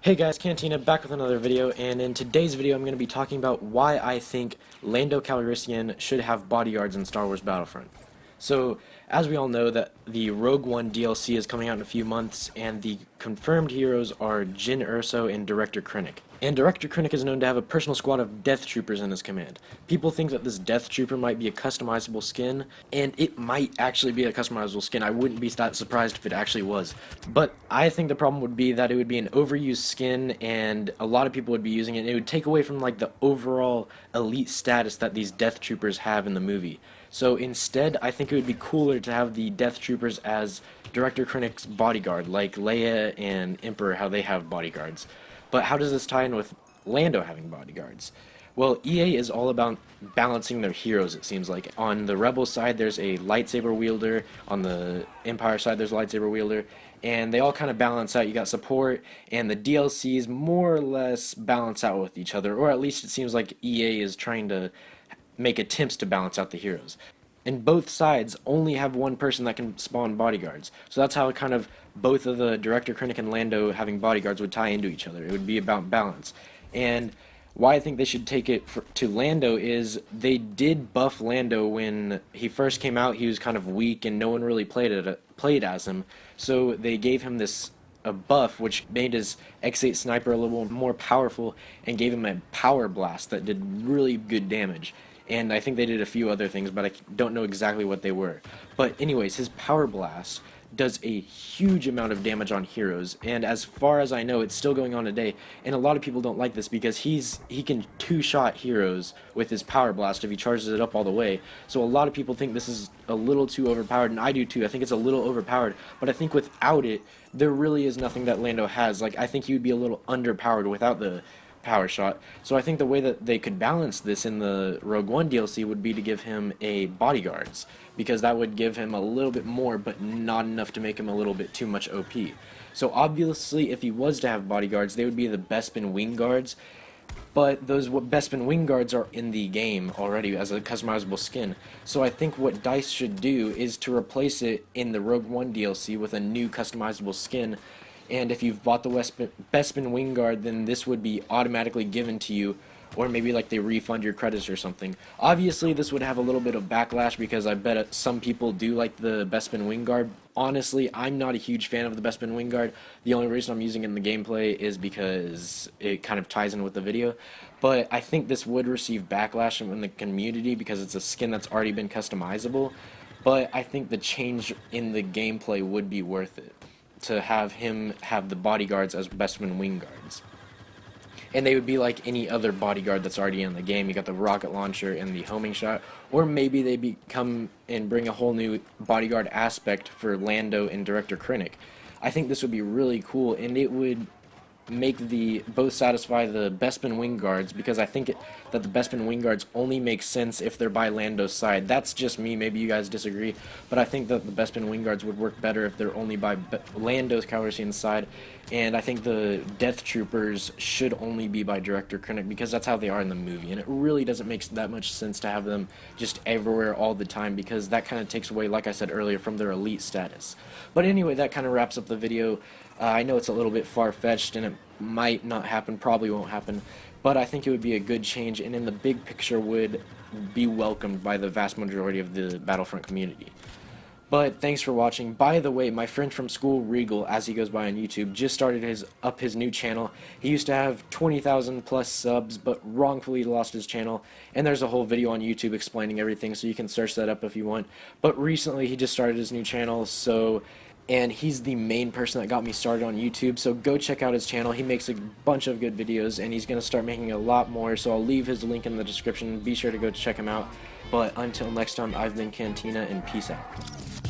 Hey guys, Cantina back with another video, and in today's video I'm going to be talking about why I think Lando Calrissian should have bodyguards in Star Wars Battlefront. So, as we all know, that the Rogue One DLC is coming out in a few months, and the confirmed heroes are Jyn Erso and Director Krennic. And Director Krennic is known to have a personal squad of Death Troopers in his command. People think that this Death Trooper might be a customizable skin, and it might actually be a customizable skin. I wouldn't be that surprised if it actually was. But I think the problem would be that it would be an overused skin, and a lot of people would be using it, and it would take away from like the overall elite status that these Death Troopers have in the movie. So instead, I think it would be cooler to have the Death Troopers as Director Krennic's bodyguard, like Leia and Emperor, how they have bodyguards. But how does this tie in with Lando having bodyguards? Well, EA is all about balancing their heroes, it seems like. On the Rebel side, there's a lightsaber wielder. On the Empire side, there's a lightsaber wielder. And they all kind of balance out. You got support, and the DLCs more or less balance out with each other. Or at least it seems like EA is trying to make attempts to balance out the heroes. And both sides only have one person that can spawn bodyguards. So that's how kind of both of the Director Krennic and Lando having bodyguards would tie into each other. It would be about balance. And why I think they should take it to Lando is they did buff Lando when he first came out. He was kind of weak and no one really played as him. So they gave him a buff which made his X8 sniper a little more powerful and gave him a power blast that did really good damage. And I think they did a few other things, but I don't know exactly what they were. But anyways, his Power Blast does a huge amount of damage on heroes, and as far as I know, it's still going on today, and a lot of people don't like this because he can two-shot heroes with his Power Blast if he charges it up all the way. So a lot of people think this is a little too overpowered, and I do too. I think it's a little overpowered, but I think without it, there really is nothing that Lando has. Like, I think he would be a little underpowered without the power shot. So I think the way that they could balance this in the Rogue One DLC would be to give him a bodyguards, because that would give him a little bit more, but not enough to make him a little bit too much OP. So obviously, if he was to have bodyguards, they would be the Bespin Wing Guards, but those Bespin Wing Guards are in the game already as a customizable skin. So I think what DICE should do is to replace it in the Rogue One DLC with a new customizable skin. And if you've bought the Bespin Wing Guard, then this would be automatically given to you, or maybe like they refund your credits or something. Obviously, this would have a little bit of backlash because I bet some people do like the Bespin Wing Guard. Honestly, I'm not a huge fan of the Bespin Wing Guard. The only reason I'm using it in the gameplay is because it kind of ties in with the video. But I think this would receive backlash in the community because it's a skin that's already been customizable. But I think the change in the gameplay would be worth it, to have him have the bodyguards as Bespin Wing Guards. And they would be like any other bodyguard that's already in the game. You got the rocket launcher and the homing shot, or maybe they come and bring a whole new bodyguard aspect for Lando and Director Krennic. I think this would be really cool, and it would make both satisfy the Bespin Wing Guards, because I think that the Bespin Wing Guards only make sense if they're by Lando's side. That's just me, maybe you guys disagree, but I think that the Bespin Wing Guards would work better if they're only by Lando's Calrissian side, and I think the Death Troopers should only be by Director Krennic because that's how they are in the movie, and it really doesn't make that much sense to have them just everywhere all the time, because that kind of takes away, like I said earlier, from their elite status. But anyway, that kind of wraps up the video. I know it's a little bit far-fetched, and it might not happen, probably won't happen, but I think it would be a good change, and in the big picture would be welcomed by the vast majority of the Battlefront community. But thanks for watching. By the way, my friend from school, Regal, as he goes by on YouTube, just started his new channel. He used to have 20,000 plus subs, but wrongfully lost his channel, and there's a whole video on YouTube explaining everything, so you can search that up if you want. But recently, he just started his new channel, and he's the main person that got me started on YouTube, so go check out his channel. He makes a bunch of good videos, and he's going to start making a lot more, so I'll leave his link in the description. Be sure to go check him out. But until next time, I've been Cantina, and peace out.